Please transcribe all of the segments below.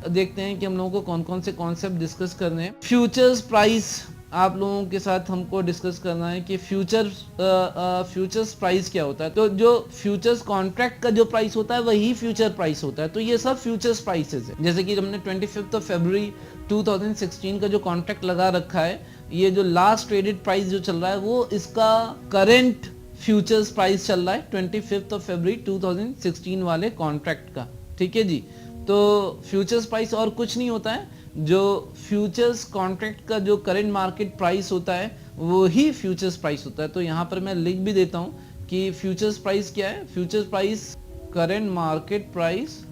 देखते हैं कि हम लोगों को कौन कौन से कॉन्सेप्ट डिस्कस करने हैं। फ्यूचर्स प्राइस आप लोगों के साथ हमको डिस्कस करना है कि फ्यूचर्स प्राइस क्या होता है। तो जो फ्यूचर्स कॉन्ट्रैक्ट का जो प्राइस होता है वही फ्यूचर प्राइस होता है। तो ये सब फ्यूचर्स प्राइसेस है। जैसे कि हमने 25 फरवरी 2016 का जो कॉन्ट्रैक्ट लगा रखा है, ये जो लास्ट ट्रेडेड प्राइस जो चल रहा है वो इसका करंट फ्यूचर्स प्राइस चल रहा है 25 फरवरी 2016 वाले कॉन्ट्रैक्ट का। ठीक है जी। तो फ्यूचर्स प्राइस और कुछ नहीं होता है, जो फ्यूचर्स कॉन्ट्रैक्ट का जो करंट मार्केट प्राइस होता है वो ही फ्यूचर्स प्राइस होता है। तो यहाँ पर मैं लिख भी देता हूँ कि फ्यूचर्स प्राइस क्या है। Futures price current market price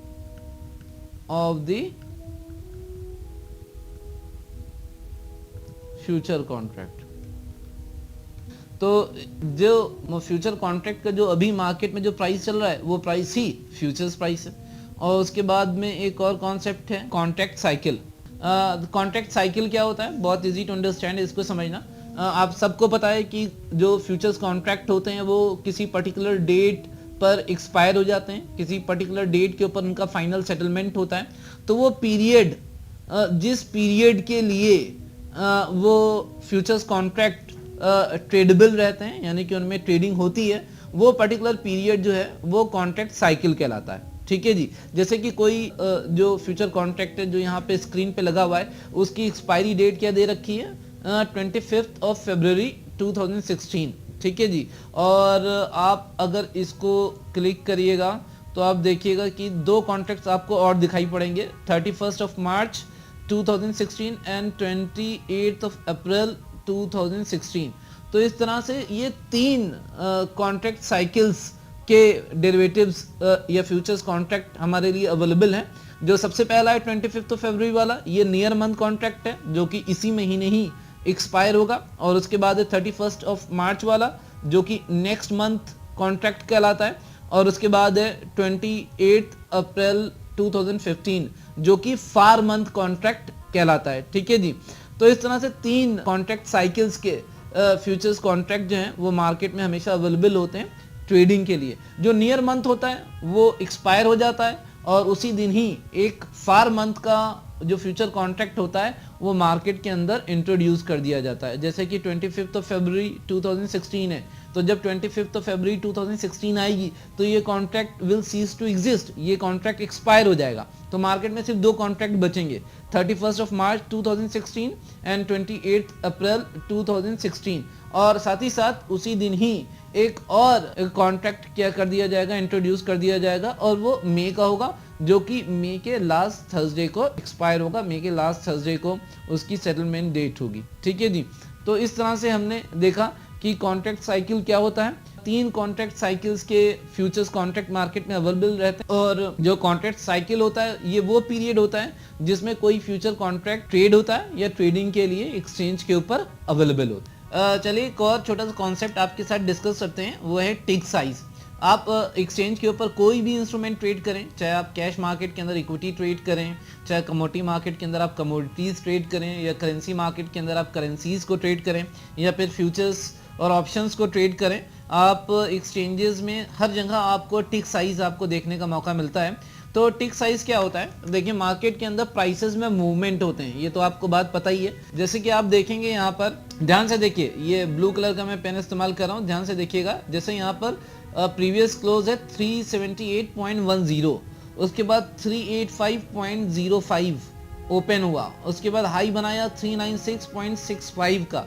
of the future contract. तो जो फ्यूचर कॉन्ट्रैक्ट का जो अभी मार्केट में जो प्राइस चल रहा है वो प्राइस ही फ्यूचर्स प्राइस है। और उसके बाद में एक और कॉन्सेप्ट है कॉन्ट्रैक्ट साइकिल। कॉन्ट्रैक्ट साइकिल क्या होता है, बहुत इजी टू अंडरस्टैंड, इसको समझना। आप सबको पता है कि जो फ्यूचर्स कॉन्ट्रैक्ट होते हैं वो किसी पर्टिकुलर डेट पर एक्सपायर हो जाते हैं, किसी पर्टिकुलर डेट के ऊपर उनका फाइनल सेटलमेंट होता है। तो वो पीरियड, जिस पीरियड के लिए वो फ्यूचर्स कॉन्ट्रैक्ट ट्रेडेबल रहते हैं, यानी कि उनमें ट्रेडिंग होती है, वो पर्टिकुलर पीरियड जो है वो कॉन्ट्रैक्ट साइकिल कहलाता है। ठीक है जी। जैसे कि कोई जो फ्यूचर कॉन्ट्रैक्ट है जो यहाँ पे स्क्रीन पे लगा हुआ है, उसकी एक्सपायरी डेट क्या दे रखी है, 25 फरवरी 2016। ठीक है जी। और आप अगर इसको क्लिक करिएगा तो आप देखिएगा कि दो कॉन्ट्रैक्ट्स आपको और दिखाई पड़ेंगे, 31 मार्च 2016 एंड 28 अप्रैल 2016। तो इस तरह से ये तीन कॉन्ट्रैक्ट साइकिल्स के डेरिवेटिव्स या फ्यूचर्स कॉन्ट्रैक्ट हमारे लिए अवेलेबल हैं। जो सबसे पहला है 25 फरवरी वाला, ये नियर मंथ कॉन्ट्रैक्ट है जो कि इसी महीने ही एक्सपायर होगा। और उसके बाद है 31 मार्च वाला जो कि नेक्स्ट मंथ कॉन्ट्रैक्ट कहलाता है। और उसके बाद है 28 अप्रैल 2015 जो कि फार मंथ कॉन्ट्रैक्ट कहलाता है। ठीक है जी। तो इस तरह से तीन कॉन्ट्रैक्ट साइकिल्स के फ्यूचर्स कॉन्ट्रैक्ट जो हैं वो मार्केट में हमेशा अवेलेबल होते हैं ट्रेडिंग के लिए। जो नियर मंथ होता है वो एक्सपायर हो जाता है और उसी दिन ही एक फार मंथ का जो फ्यूचर कॉन्ट्रैक्ट होता है वो मार्केट के अंदर इंट्रोड्यूस कर दिया जाता है। जैसे कि 25 फरवरी 2016 है, तो जब 25 फरवरी 2016 आएगी तो ये contract will cease to exist, ये कॉन्ट्रैक्ट एक्सपायर हो जाएगा। तो मार्केट में सिर्फ दो कॉन्ट्रैक्ट बचेंगे, 31 मार्च 2016 एंड 28 अप्रैल 2016। और साथ ही साथ उसी दिन ही एक और कॉन्ट्रैक्ट क्या कर दिया जाएगा, इंट्रोड्यूस कर दिया जाएगा, और वो मई का होगा जो कि मई के लास्ट थर्सडे को एक्सपायर होगा। मई के लास्ट थर्सडे को उसकी सेटलमेंट डेट होगी। ठीक है जी। तो इस तरह से हमने देखा कि कॉन्ट्रैक्ट साइकिल क्या होता है। तीन कॉन्ट्रैक्ट साइकिल्स के फ्यूचर्स कॉन्ट्रैक्ट मार्केट में अवेलेबल रहते हैं। और जो कॉन्ट्रैक्ट साइकिल होता है ये वो पीरियड होता है जिसमें कोई फ्यूचर कॉन्ट्रैक्ट ट्रेड होता है या ट्रेडिंग के लिए एक्सचेंज के ऊपर अवेलेबल होता है। चलिए एक और छोटा सा कॉन्सेप्ट आपके साथ डिस्कस करते हैं, वो है टिक साइज। आप एक्सचेंज के ऊपर कोई भी इंस्ट्रूमेंट ट्रेड करें, चाहे आप कैश मार्केट के अंदर इक्विटी ट्रेड करें, चाहे कमोडिटी मार्केट के अंदर आप कमोडिटीज ट्रेड करें, या करेंसी मार्केट के अंदर आप करेंसीज को ट्रेड करें, या फिर फ्यूचर्स और ऑप्शंस को ट्रेड करें, आप एक्सचेंजेस में हर जगह आपको टिक साइज आपको देखने का मौका मिलता है। तो टिक साइज क्या होता है, देखिए मार्केट के अंदर प्राइसेस में मूवमेंट होते हैं, ये तो आपको बात पता ही है। जैसे कि आप देखेंगे यहाँ पर, ध्यान से देखिए, ये ब्लू कलर का मैं पेन इस्तेमाल कर रहा हूँ, ध्यान से देखिएगा। जैसे यहाँ पर प्रीवियस क्लोज है 378.10, उसके बाद 385.05 ओपन हुआ, उसके बाद हाई बनाया 396.65 का,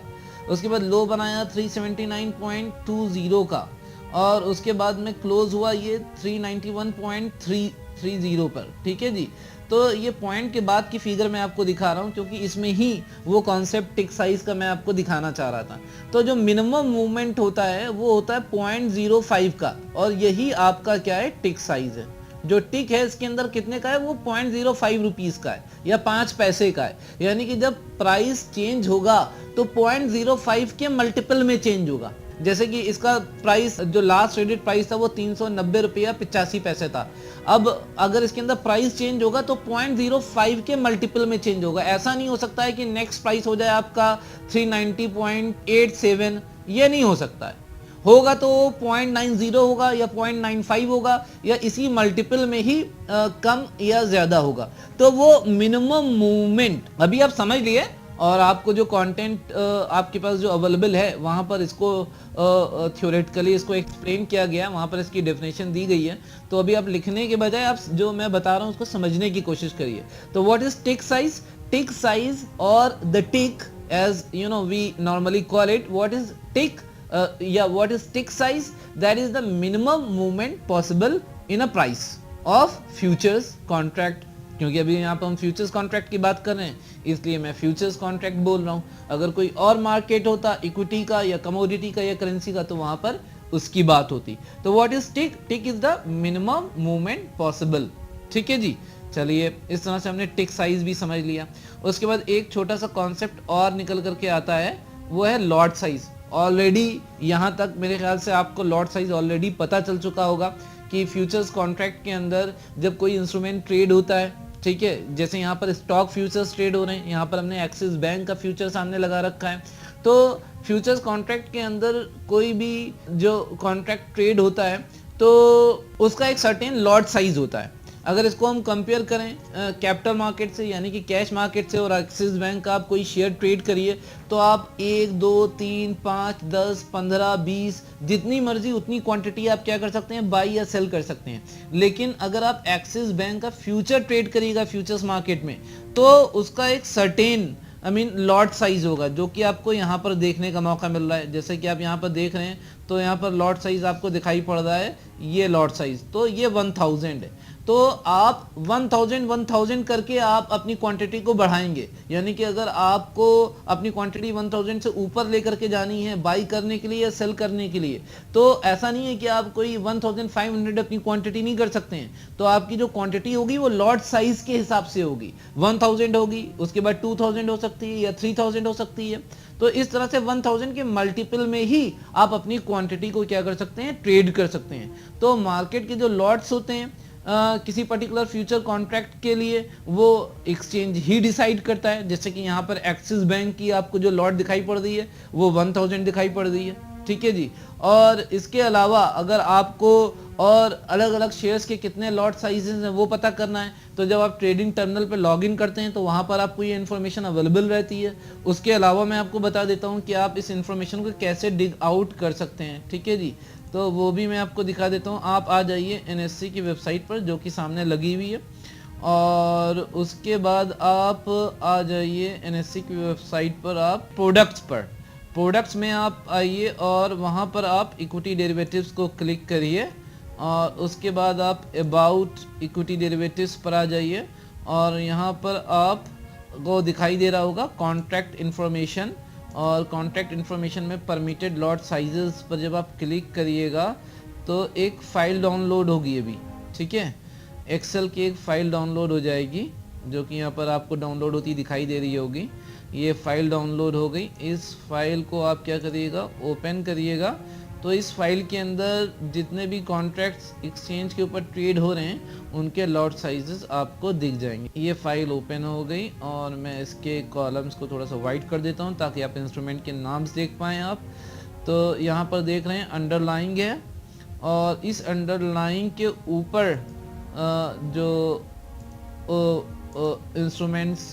उसके बाद लो बनाया 379.20 का, और उसके बाद में क्लोज हुआ ये 391.330 पर। ठीक है जी। तो ये पॉइंट के बाद की फिगर मैं आपको दिखा रहा हूं क्योंकि इसमें ही वो कॉन्सेप्ट टिक साइज का मैं आपको दिखाना चाह रहा था। तो जो मिनिमम मूवमेंट होता है वो होता है 0.05 का, और यही आपका क्या है, टिक साइज है। जो टिक है इसके अंदर कितने का है, वो 0.05 रुपीज का है या 5 पैसे का है। यानी कि जब प्राइस चेंज होगा तो 0.05 के मल्टीपल में चेंज होगा। जैसे कि इसका प्राइस जो लास्ट ट्रेडेड प्राइस था वो 390 रुपया 85 पैसे था। अब अगर इसके अंदर प्राइस चेंज होगा तो 0.05 के मल्टीपल में चेंज होगा। ऐसा नहीं हो सकता है कि नेक्स्ट प्राइस हो जाए आपका 390.87, ये नहीं हो सकता है। होगा तो 0.90 होगा या 0.95 होगा या इसी मल्टीपल में ही कम या ज्यादा होगा। तो वो मिनिमम मूवमेंट अभी आप समझ लिए और आपको जो कंटेंट आपके पास जो अवेलेबल है वहां पर इसको थ्योरेटिकली इसको एक्सप्लेन किया गया, वहां पर इसकी डेफिनेशन दी गई है। तो अभी आप लिखने के बजाय आप जो मैं बता रहा हूं उसको समझने की कोशिश करिए। तो what is tick size? Tick size और the tick as you know we normally call it, what is tick what is tick size? That is the minimum movement possible in a price of futures contract। क्योंकि अभी यहाँ पर हम futures contract की बात कर रहे हैं इसलिए मैं फ्यूचर्स कॉन्ट्रैक्ट बोल रहा हूँ। अगर कोई और मार्केट होता इक्विटी का या कमोडिटी का या करेंसी का तो वहां पर उसकी बात होती। तो what is tick? Tick is the minimum movement possible. ठीक है जी, चलिए इस तरह से हमने टिक साइज भी समझ लिया। उसके बाद एक छोटा सा कॉन्सेप्ट और निकल करके आता है, वो है लॉट साइज। ऑलरेडी यहाँ तक मेरे ख्याल से आपको लॉट साइज ऑलरेडी पता चल चुका होगा कि फ्यूचर्स कॉन्ट्रैक्ट के अंदर जब कोई इंस्ट्रूमेंट ट्रेड होता है, ठीक है, जैसे यहाँ पर स्टॉक फ्यूचर्स ट्रेड हो रहे हैं, यहाँ पर हमने एक्सिस बैंक का फ्यूचर सामने लगा रखा है। तो फ्यूचर्स कॉन्ट्रैक्ट के अंदर कोई भी जो कॉन्ट्रैक्ट ट्रेड होता है तो उसका एक सर्टेन लॉट साइज होता है। अगर इसको हम कंपेयर करें कैपिटल मार्केट से यानी कि कैश मार्केट से और एक्सिस बैंक का आप कोई शेयर ट्रेड करिए तो आप 1 2 3 5 10 15 20 जितनी मर्जी उतनी क्वांटिटी आप क्या कर सकते हैं, बाई या सेल कर सकते हैं। लेकिन अगर आप एक्सिस बैंक का फ्यूचर ट्रेड करिएगा फ्यूचर्स मार्केट में तो उसका एक सर्टेन लॉट साइज होगा जो कि आपको यहाँ पर देखने का मौका मिल रहा है। जैसे कि आप यहाँ पर देख रहे हैं तो यहाँ पर लॉट साइज आपको दिखाई पड़ रहा है, ये लॉट साइज, तो ये 1000 है। तो आप 1000 करके आप अपनी क्वांटिटी को बढ़ाएंगे, यानी कि अगर आपको अपनी क्वांटिटी 1000 से ऊपर लेकर के जानी है बाई करने के लिए या सेल करने के लिए, तो ऐसा नहीं है कि आप कोई 1500 अपनी क्वांटिटी नहीं कर सकते हैं। तो आपकी जो क्वांटिटी होगी वो लॉट साइज के हिसाब से होगी, 1000 होगी, उसके बाद 2000 हो सकती है या 3000 हो सकती है। तो इस तरह से 1000 के मल्टीपल में ही आप अपनी क्वांटिटी को क्या कर सकते हैं, ट्रेड कर सकते हैं। तो मार्केट के जो लॉट्स होते हैं किसी पर्टिकुलर फ्यूचर कॉन्ट्रैक्ट के लिए वो एक्सचेंज ही डिसाइड करता है। जैसे कि यहाँ पर एक्सिस बैंक की आपको जो लॉट दिखाई पड़ रही है वो 1000 दिखाई पड़ रही है, ठीक है जी। और इसके अलावा अगर आपको और अलग अलग शेयर्स के कितने लॉट साइजेस हैं वो पता करना है तो जब आप ट्रेडिंग टर्मिनल पर लॉग इन करते हैं तो वहाँ पर आपको ये इन्फॉर्मेशन अवेलेबल रहती है। उसके अलावा मैं आपको बता देता हूँ कि आप इस इन्फॉर्मेशन को कैसे डिग आउट कर सकते हैं, ठीक है जी। तो वो भी मैं आपको दिखा देता हूँ। आप आ जाइए एनएससी की वेबसाइट पर जो कि सामने लगी हुई है, और उसके बाद आप आ जाइए एनएससी की वेबसाइट पर, आप प्रोडक्ट्स में आप आइए और वहाँ पर आप इक्विटी डेरिवेटिव्स को क्लिक करिए और उसके बाद आप अबाउट इक्विटी डेरिवेटिव्स पर आ जाइए और यहाँ पर आप को दिखाई दे रहा होगा कॉन्ट्रैक्ट इन्फॉर्मेशन, और कॉन्ट्रैक्ट इन्फॉर्मेशन में परमिटेड लॉट साइजेस पर जब आप क्लिक करिएगा तो एक फाइल डाउनलोड होगी अभी, ठीक है, एक्सेल की एक फाइल डाउनलोड हो जाएगी जो कि यहाँ पर आपको डाउनलोड होती दिखाई दे रही होगी। ये फाइल डाउनलोड हो गई। इस फाइल को आप क्या करिएगा, ओपन करिएगा। तो इस फाइल के अंदर जितने भी कॉन्ट्रैक्ट्स एक्सचेंज के ऊपर ट्रेड हो रहे हैं उनके लॉट साइजेस आपको दिख जाएंगे। ये फाइल ओपन हो गई और मैं इसके कॉलम्स को थोड़ा सा वाइट कर देता हूँ ताकि आप इंस्ट्रूमेंट के नाम्स देख पाएँ आप। तो यहाँ पर देख रहे हैं अंडरलाइंग है और इस अंडरलाइंग के ऊपर जो इंस्ट्रूमेंट्स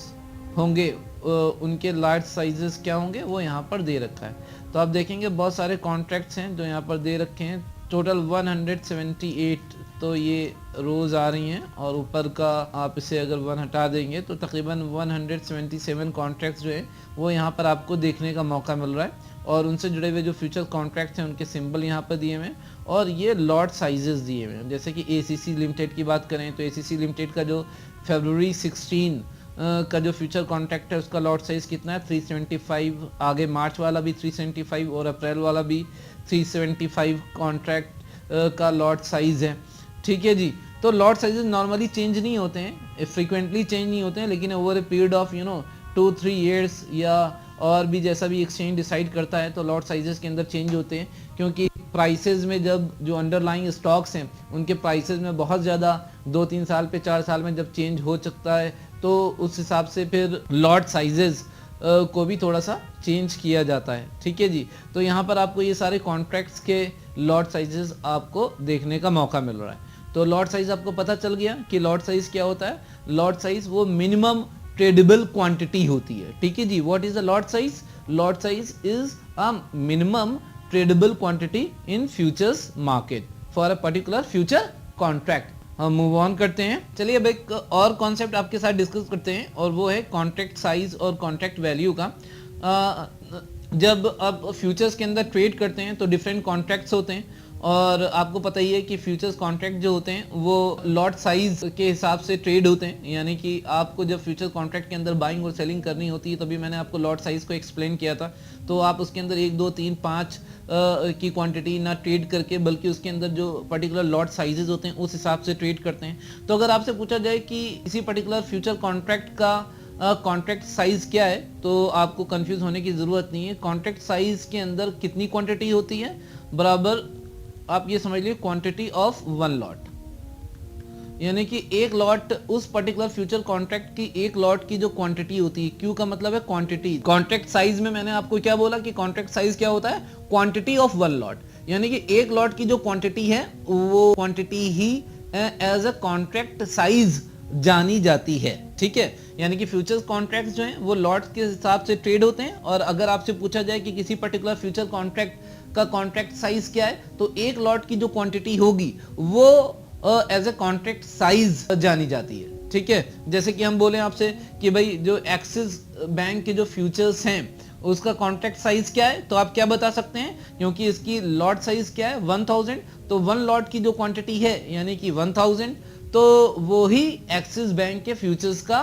होंगे उनके लॉट साइजेस क्या होंगे वो यहाँ पर दे रखा है। तो आप देखेंगे बहुत सारे कॉन्ट्रैक्ट्स हैं जो यहाँ पर दे रखे हैं, टोटल 178। तो ये रोज़ आ रही हैं और ऊपर का आप इसे अगर 1 हटा देंगे तो तकरीबन 177 कॉन्ट्रैक्ट्स जो हैं वो यहाँ पर आपको देखने का मौका मिल रहा है। और उनसे जुड़े हुए जो फ्यूचर कॉन्ट्रैक्ट्स हैं उनके सिंबल यहाँ पर दिए हुए हैं और ये लॉट साइजेस दिए हुए हैं। जैसे कि एसीसी लिमिटेड की बात करें तो एसीसी लिमिटेड का जो फरवरी 16 का जो फ्यूचर कॉन्ट्रैक्ट है उसका लॉट साइज कितना है, 375। आगे मार्च वाला भी 375 और अप्रैल वाला भी 375 कॉन्ट्रैक्ट का लॉट साइज है, ठीक है जी। तो लॉट साइजेस नॉर्मली चेंज नहीं होते हैं, फ्रीक्वेंटली चेंज नहीं होते हैं, लेकिन over a period of 2-3 years या और भी जैसा भी एक्सचेंज डिसाइड करता है तो लॉट साइजेस के अंदर चेंज होते हैं, क्योंकि प्राइसेस में जब जो अंडरलाइंग स्टॉक्स हैं उनके प्राइसेस में बहुत ज़्यादा 2-3 साल पे 4 साल में जब चेंज हो सकता है तो उस हिसाब से फिर लॉट साइजेस को भी थोड़ा सा चेंज किया जाता है। ठीक है जी, तो यहाँ पर आपको ये सारे कॉन्ट्रैक्ट्स के लॉट साइजेस आपको देखने का मौका मिल रहा है। तो लॉट साइज आपको पता चल गया कि लॉट साइज क्या होता है। लॉट साइज वो मिनिमम ट्रेडेबल क्वांटिटी होती है। ठीक है जी, what is the lot size? Lot size is a minimum tradeable quantity in futures market for a particular future contract. हम मूव ऑन करते हैं। चलिए अब एक और कॉन्सेप्ट आपके साथ डिस्कस करते हैं और वो है कॉन्ट्रैक्ट साइज और कॉन्ट्रैक्ट वैल्यू का। जब आप फ्यूचर्स के अंदर ट्रेड करते हैं तो डिफरेंट कॉन्ट्रैक्ट्स होते हैं और आपको पता ही है कि फ्यूचर्स कॉन्ट्रैक्ट जो होते हैं वो लॉट साइज के हिसाब से ट्रेड होते हैं। यानी कि आपको जब फ्यूचर कॉन्ट्रैक्ट के अंदर बाइंग और सेलिंग करनी होती है तभी मैंने आपको लॉट साइज को एक्सप्लेन किया था। तो आप उसके अंदर 1 2 3 5 की क्वांटिटी ना ट्रेड करके बल्कि उसके अंदर जो पर्टिकुलर लॉट साइजेस होते हैं उस हिसाब से ट्रेड करते हैं। तो अगर आपसे पूछा जाए कि किसी पर्टिकुलर फ्यूचर कॉन्ट्रैक्ट का कॉन्ट्रैक्ट साइज क्या है तो आपको कंफ्यूज होने की जरूरत नहीं है। कॉन्ट्रैक्ट साइज के अंदर कितनी क्वांटिटी होती है? बराबर आप ये समझ लीजिए क्वांटिटी ऑफ 1 लॉट, यानी कि एक लॉट उस पर्टिकुलर फ्यूचर कॉन्ट्रैक्ट की एक लॉट की जो क्वांटिटी होती है। क्यू का मतलब है क्वांटिटी। कॉन्ट्रैक्ट साइज में मैंने आपको क्या बोला कि कॉन्ट्रैक्ट साइज क्या होता है? क्वांटिटी ऑफ 1 लॉट, यानी कि एक लॉट की जो क्वांटिटी है वो क्वांटिटी ही एज अ कॉन्ट्रैक्ट साइज जानी जाती है। ठीक है, यानी कि फ्यूचर्स कॉन्ट्रैक्ट्स जो हैं वो लॉट्स के हिसाब से ट्रेड होते हैं और अगर आपसे पूछा जाए कि किसी पर्टिकुलर फ्यूचर कॉन्ट्रैक्ट का कॉन्ट्रैक्ट साइज क्या है तो एक लॉट की जो क्वांटिटी होगी वो एज ए कॉन्ट्रैक्ट साइज जानी जाती है। ठीक है, जैसे कि हम बोले आपसे कि भाई जो एक्सिस बैंक के जो फ्यूचर्स हैं उसका कॉन्ट्रैक्ट साइज क्या है तो आप क्या बता सकते हैं? क्योंकि इसकी लॉट साइज क्या है? 1000, तो 1 लॉट की जो क्वांटिटी है यानी कि 1000 तो वो ही एक्सिस बैंक के फ्यूचर्स का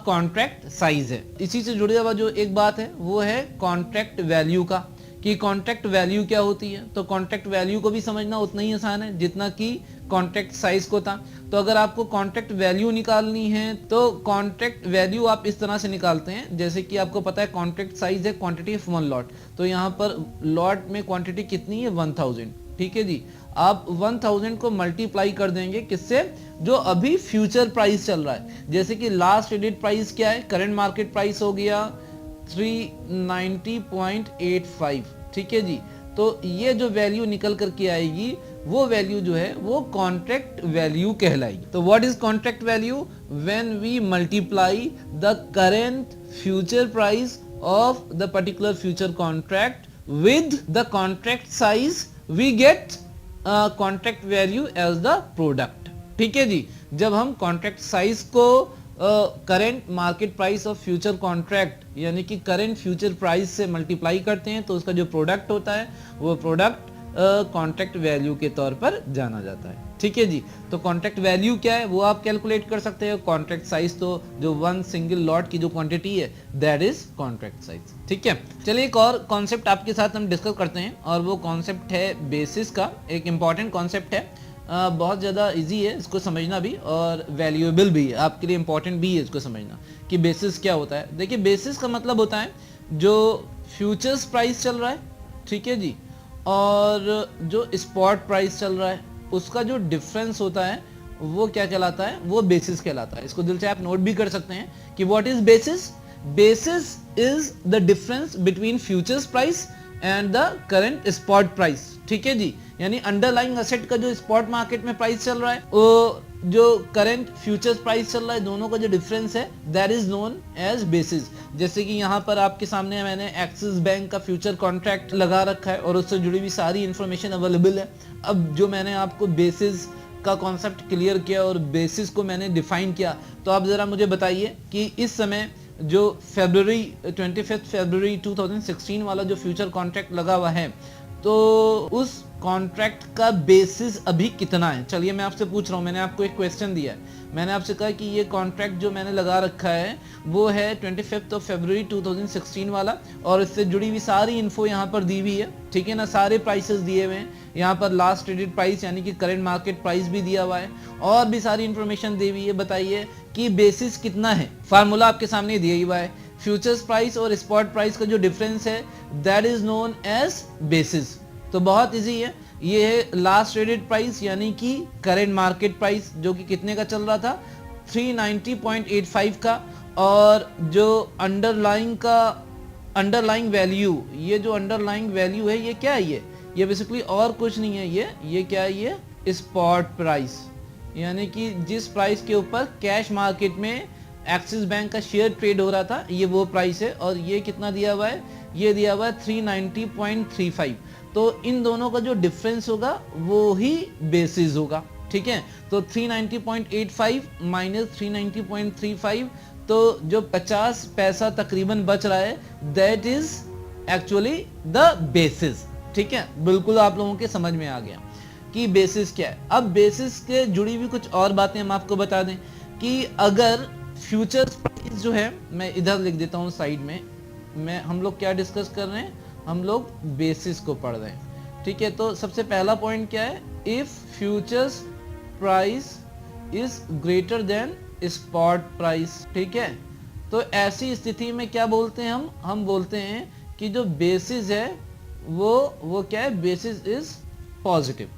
कॉन्ट्रैक्ट साइज है। इसी से जुड़े हुआ जो एक बात है वो है कॉन्ट्रैक्ट वैल्यू का, कि कॉन्ट्रैक्ट वैल्यू क्या होती है। तो कॉन्ट्रैक्ट वैल्यू को भी समझना उतना ही आसान है जितना कि कॉन्ट्रैक्ट साइज को था। तो अगर आपको कॉन्ट्रैक्ट वैल्यू निकालनी है तो कॉन्ट्रैक्ट वैल्यू आप इस तरह से निकालते हैं जैसे कि आपको पता है कॉन्ट्रैक्ट साइज है क्वांटिटी ऑफ 1 लॉट, तो यहाँ पर लॉट में क्वांटिटी कितनी है? 1000। ठीक है जी, आप 1000 को मल्टीप्लाई कर देंगे किससे? जो अभी फ्यूचर प्राइस चल रहा है। जैसे कि लास्ट ट्रेडेड प्राइस क्या है? करंट मार्केट प्राइस हो गया 390.85। ठीक है जी, तो ये जो वैल्यू निकल करके आएगी वो वैल्यू जो है वो कॉन्ट्रैक्ट वैल्यू कहलाएगी। तो what is contract value? When we multiply the current future price of the particular future contract with the contract size we get contract value as the product. ठीक है जी, जब हम कॉन्ट्रैक्ट साइज को current market price of future contract यानी कि current future price से multiply करते हैं तो उसका जो प्रोडक्ट होता है वो प्रोडक्ट कॉन्ट्रैक्ट वैल्यू के तौर पर जाना जाता है। ठीक है जी, तो कॉन्ट्रैक्ट वैल्यू क्या है वो आप कैलकुलेट कर सकते हैं। कॉन्ट्रैक्ट साइज तो जो 1 सिंगल लॉट की जो क्वांटिटी है दैट इज कॉन्ट्रैक्ट साइज। ठीक है, चलिए एक और कॉन्सेप्ट आपके साथ हम डिस्कस करते हैं और वो कॉन्सेप्ट है बेसिस का। एक इंपॉर्टेंट कॉन्सेप्ट है, बहुत ज़्यादा इजी है इसको समझना भी और वैल्यूएबल भी है, आपके लिए इंपॉर्टेंट भी है इसको समझना कि बेसिस क्या होता है। देखिए बेसिस का मतलब होता है जो फ्यूचर्स प्राइस चल रहा है, ठीक है जी, और जो स्पॉट प्राइस चल रहा है उसका जो डिफरेंस होता है वो क्या कहलाता है? वो बेसिस कहलाता है। इसको दिल से आप नोट भी कर सकते हैं कि what is basis? Basis is the difference between futures price and the current spot price. ठीक है जी, यानी अंडरलाइंग असेट का जो स्पॉट मार्केट में प्राइस चल रहा है वो जो करंट फ्यूचर्स प्राइस चल रहा है दोनों का जो डिफरेंस है that is known as basis. जैसे कि यहाँ पर आपके सामने मैंने एक्सिस बैंक का फ्यूचर कॉन्ट्रैक्ट लगा रखा है और उससे जुड़ी हुई सारी इंफॉर्मेशन अवेलेबल है। अब जो मैंने आपको बेसिस का कॉन्सेप्ट क्लियर किया और बेसिस को मैंने डिफाइन किया, तो आप जरा मुझे बताइए कि इस समय जो 25 फरवरी 2016 वाला जो फ्यूचर कॉन्ट्रैक्ट लगा हुआ है तो उस कॉन्ट्रैक्ट का बेसिस अभी कितना है? चलिए मैं आपसे पूछ रहा हूँ, मैंने आपको एक क्वेश्चन दिया है, मैंने आपसे कहा कि ये कॉन्ट्रैक्ट जो मैंने लगा रखा है वो है 25 फरवरी 2016 वाला और इससे जुड़ी हुई सारी इन्फो यहाँ पर दी हुई है। ठीक है ना, सारे प्राइसेस दिए हुए हैं यहाँ पर, लास्ट ट्रेडेड प्राइस यानी कि करंट मार्केट प्राइस भी दिया हुआ है और भी सारी इन्फॉर्मेशन दी हुई है। बताइए कि बेसिस कितना है? फार्मूला आपके सामने दिया हुआ है, फ्यूचर्स प्राइस और स्पॉट प्राइस का जो डिफरेंस है that is known as basis. तो बहुत इजी है, ये है लास्ट ट्रेडेड प्राइस यानी कि करंट मार्केट प्राइस जो कि कितने का चल रहा था? 390.85 का, और जो अंडरलाइंग वैल्यू, ये जो अंडरलाइंग वैल्यू है ये क्या है, ये बेसिकली और कुछ नहीं है, ये क्या है, ये स्पॉट प्राइस, यानी कि जिस प्राइस के ऊपर कैश मार्केट में एक्सिस बैंक का शेयर ट्रेड हो रहा था, ये वो प्राइस है। और ये कितना दिया हुआ है, ये दिया हुआ है 390.35। तो इन दोनों का जो डिफरेंस होगा वो ही बेसिस होगा, ठीक है। तो 390.85 माइनस 390.35, तो जो 50 पैसा तकरीबन बच रहा है, that is actually the basis, ठीक है। बिल्कुल आप लोगों के समझ में आ गया कि बेसिस क्या है। अब बेसिस के जुड़ी हुई कुछ और बातें हम आपको बता दें कि अगर फ्यूचर्स प्राइस जो है, मैं इधर लिख देता हूँ साइड में, हम लोग क्या डिस्कस कर रहे हैं, हम लोग बेसिस को पढ़ रहे हैं, ठीक है। तो सबसे पहला पॉइंट क्या है, if futures price is greater than spot price, ठीक है। तो ऐसी स्थिति में क्या बोलते हैं हम बोलते हैं कि जो बेसिस है वो क्या है, बेसिस इज पॉजिटिव।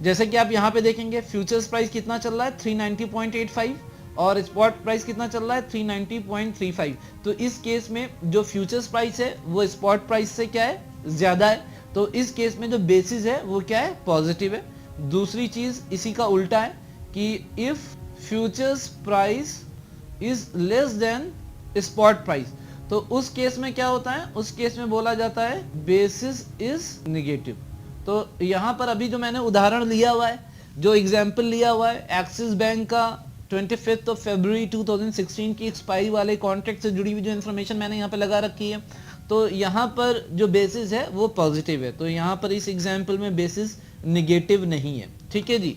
जैसे कि आप यहाँ पे देखेंगे फ्यूचर्स प्राइस कितना चल रहा है 390.85 और स्पॉट प्राइस कितना चल रहा है 390.35। तो इस केस में जो फ्यूचर्स प्राइस है वो स्पॉट प्राइस से क्या है, ज्यादा है। तो इस केस में जो बेसिस है वो क्या है, पॉजिटिव है। दूसरी चीज इसी का उल्टा है कि if futures price is less than spot price, तो उस केस में क्या होता है, उस केस में बोला जाता है बेसिस इज नेगेटिव। तो यहां पर अभी जो मैंने उदाहरण लिया हुआ है, जो एग्जाम्पल लिया हुआ है एक्सिस बैंक का 25 फरवरी 2016 की एक्सपायरी वाले कॉन्ट्रैक्ट से जुड़ी हुई जो इन्फॉर्मेशन मैंने यहाँ पे लगा रखी है, तो यहाँ पर जो बेसिस है वो पॉजिटिव है। तो यहाँ पर इस एग्जाम्पल में बेसिस निगेटिव नहीं है, ठीक है जी।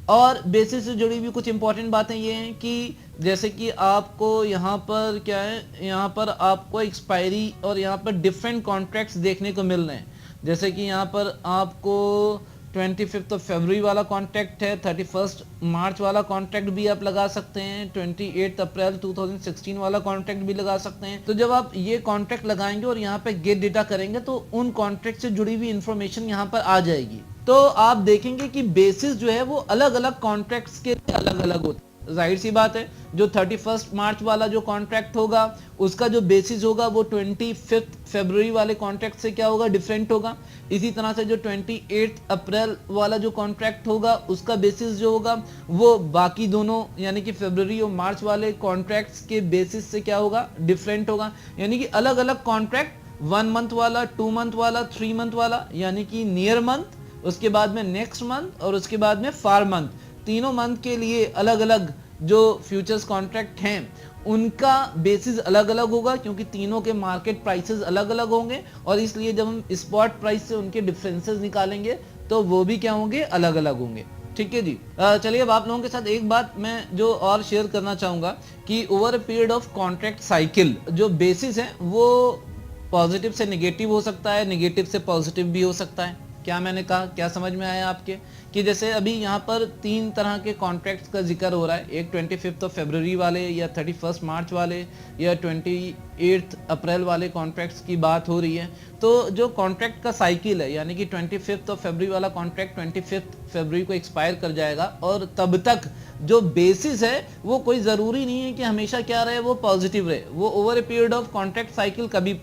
और बेसिस से जुड़ी हुई कुछ इंपॉर्टेंट बातें ये हैं कि जैसे कि आपको यहाँ पर क्या है, यहाँ पर आपको एक्सपायरी और यहाँ पर डिफरेंट कॉन्ट्रैक्ट्स देखने को मिल रहे हैं। जैसे कि यहाँ पर आपको 25 फरवरी वाला कॉन्ट्रैक्ट है, 31 मार्च वाला कॉन्ट्रैक्ट भी आप लगा सकते हैं, 28 अप्रैल 2016 वाला कॉन्ट्रैक्ट भी लगा सकते हैं। तो जब आप ये कॉन्ट्रैक्ट लगाएंगे और यहाँ पे गेट डेटा करेंगे तो उन कॉन्ट्रैक्ट से जुड़ी हुई इंफॉर्मेशन यहाँ पर आ जाएगी। तो आप देखेंगे कि बेसिस जो है वो अलग अलग कॉन्ट्रैक्ट्स के अलग अलग होते हैं। जाहिर सी बात है, जो 31 मार्च वाला जो कॉन्ट्रैक्ट होगा उसका जो बेसिस होगा वो 25 फरवरी वाले कॉन्ट्रैक्ट से क्या होगा, डिफरेंट होगा। इसी तरह से जो 28 अप्रैल वाला जो कॉन्ट्रैक्ट होगा उसका बेसिस जो होगा वो बाकी दोनों यानी कि फरवरी और मार्च वाले कॉन्ट्रैक्ट्स के बेसिस से क्या होगा, डिफरेंट होगा। यानी कि अलग अलग कॉन्ट्रैक्ट 1 मंथ वाला, 2 मंथ वाला, 3 मंथ वाला, यानी कि नियर मंथ, उसके बाद में नेक्स्ट मंथ और उसके बाद में फार मंथ, तीनों मंथ के लिए अलग अलग जो फ्यूचर्स कॉन्ट्रैक्ट हैं उनका बेसिस अलग अलग होगा, क्योंकि तीनों के मार्केट प्राइसेस अलग अलग होंगे और इसलिए जब हम स्पॉट प्राइस से उनके डिफरेंसेस निकालेंगे तो वो भी क्या होंगे, अलग अलग होंगे, ठीक है जी। चलिए अब आप लोगों के साथ एक बात मैं जो और शेयर करना चाहूंगा कि over a period of contract cycle जो बेसिस है वो पॉजिटिव से नेगेटिव हो सकता है, नेगेटिव से पॉजिटिव भी हो सकता है। क्या मैंने कहा, क्या समझ में आया आपके, कि जैसे अभी यहाँ पर 3 तरह के कॉन्ट्रैक्ट्स का जिक्र हो रहा है, एक 25 फरवरी वाले या 31 मार्च वाले या 28 अप्रैल वाले कॉन्ट्रैक्ट्स की बात हो रही है। तो जो कॉन्ट्रैक्ट का साइकिल है यानी कि 25 फरवरी वाला कॉन्ट्रैक्ट 25 फरवरी को एक्सपायर कर जाएगा और तब तक जो बेसिस है वो कोई ज़रूरी नहीं है कि हमेशा क्या रहे, वो पॉजिटिव रहे। वो over a period of contract cycle कभी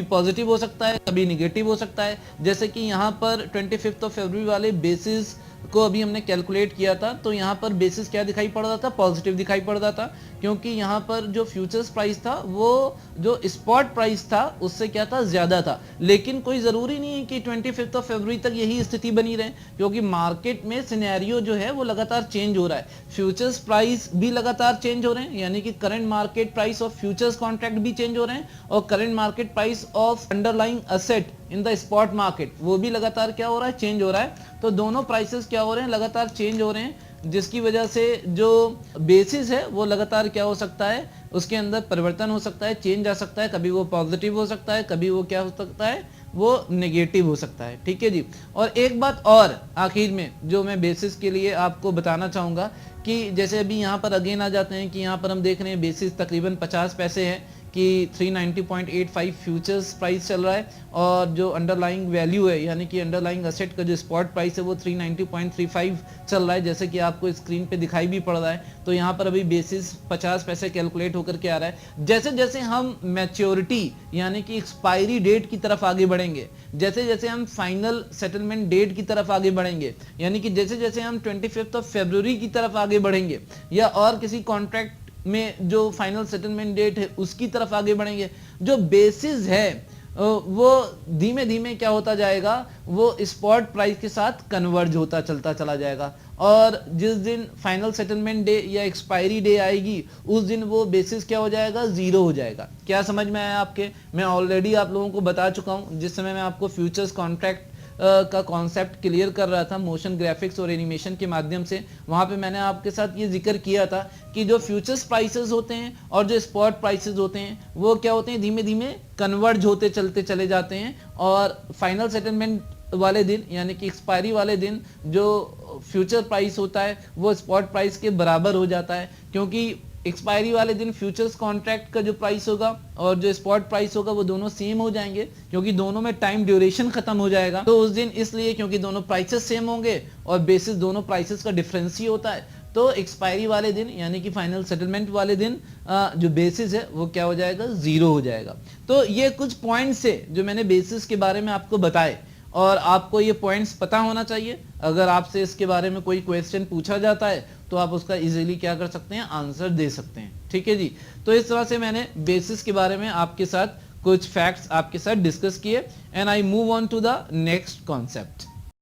पॉजिटिव हो सकता है, कभी निगेटिव हो सकता है। जैसे कि यहाँ पर 25 फरवरी वाले बेसिस को अभी हमने कैलकुलेट किया था तो यहाँ पर बेसिस क्या दिखाई पड़ रहा था, पॉजिटिव दिखाई पड़ रहा था, क्योंकि यहाँ पर जो फ्यूचर्स प्राइस था वो जो स्पॉट प्राइस था उससे क्या था, ज्यादा था। लेकिन कोई जरूरी नहीं है कि 25 फरवरी तक यही स्थिति बनी रहे, क्योंकि मार्केट में सिनेरियो जो है वो लगातार चेंज हो रहा है। फ्यूचर्स प्राइस भी लगातार चेंज हो रहे हैं, यानी कि current market price of futures contract भी चेंज हो रहे हैं और current market price of underlying asset in the spot market वो भी लगातार क्या हो रहा है, चेंज हो रहा है। तो दोनों प्राइसेस क्या हो रहे हैं, लगातार चेंज हो रहे हैं, जिसकी वजह से जो बेसिस है वो लगातार क्या हो सकता है, उसके अंदर परिवर्तन हो सकता है, चेंज आ सकता है, कभी वो पॉजिटिव हो सकता है, कभी वो क्या हो सकता है, वो नेगेटिव हो सकता है, ठीक है जी। और एक बात और आखिर में जो मैं बेसिस के लिए आपको बताना चाहूंगा कि जैसे अभी यहाँ पर अगेन आ जाते हैं कि यहाँ पर हम देख रहे हैं बेसिस तकरीबन 50 पैसे है कि 390.85 फ्यूचर्स प्राइस चल रहा है और जो अंडरलाइंग वैल्यू है यानी कि अंडरलाइंग असेट का जो स्पॉट प्राइस है वो 390.35 चल रहा है, जैसे कि आपको स्क्रीन पे दिखाई भी पड़ रहा है। तो यहाँ पर अभी बेसिस 50 पैसे कैलकुलेट होकर के आ रहा है। जैसे जैसे हम मैच्योरिटी यानी कि एक्सपायरी डेट की तरफ आगे बढ़ेंगे, जैसे जैसे हम फाइनल सेटलमेंट डेट की तरफ आगे बढ़ेंगे, यानी कि जैसे जैसे हम 25 फरवरी की तरफ आगे बढ़ेंगे या और किसी कॉन्ट्रैक्ट में जो फाइनल सेटलमेंट डेट है उसकी तरफ आगे बढ़ेंगे, जो बेसिस है वो धीमे धीमे क्या होता जाएगा, वो स्पॉट प्राइस के साथ कन्वर्ज होता चलता चला जाएगा। और जिस दिन फाइनल सेटलमेंट डे या एक्सपायरी डे आएगी उस दिन वो बेसिस क्या हो जाएगा, जीरो हो जाएगा। क्या समझ में आया आपके? मैं ऑलरेडी आप लोगों को बता चुका हूं जिस समय मैं आपको फ्यूचर्स कॉन्ट्रैक्ट का कॉन्सेप्ट क्लियर कर रहा था मोशन ग्राफिक्स और एनिमेशन के माध्यम से। वहां पे मैंने आपके साथ ये जिक्र किया था कि जो फ्यूचर्स प्राइसेस होते हैं और जो स्पॉट प्राइसेस होते हैं वो क्या होते हैं, धीमे धीमे कन्वर्ज होते चलते चले जाते हैं और फाइनल सेटलमेंट वाले दिन यानी कि एक्सपायरी वाले दिन जो फ्यूचर प्राइस होता है वो स्पॉट प्राइस के बराबर हो जाता है, क्योंकि एक्सपायरी वाले दिन फ्यूचर्स कॉन्ट्रैक्ट का जो प्राइस होगा और जो स्पॉट प्राइस होगा वो दोनों सेम हो जाएंगे, क्योंकि दोनों में टाइम ड्यूरेशन खत्म हो जाएगा। तो उस दिन इसलिए क्योंकि दोनों प्राइसेस सेम होंगे और बेसिस दोनों प्राइसेस का डिफरेंस ही होता है, तो एक्सपायरी वाले दिन यानी कि फाइनल सेटलमेंट वाले दिन जो बेसिस है वो क्या हो जाएगा, जीरो हो जाएगा। तो ये कुछ पॉइंट्स है जो मैंने बेसिस के बारे में आपको बताए और आपको ये पॉइंट्स पता होना चाहिए। अगर आपसे इसके बारे में कोई क्वेश्चन पूछा जाता है तो आप उसका इजीली क्या कर सकते हैं, आंसर दे सकते हैं। ठीक है जी। तो इस तरह से मैंने बेसिस के बारे में आपके साथ कुछ फैक्ट्स आपके साथ डिस्कस किए and I move on to the next concept.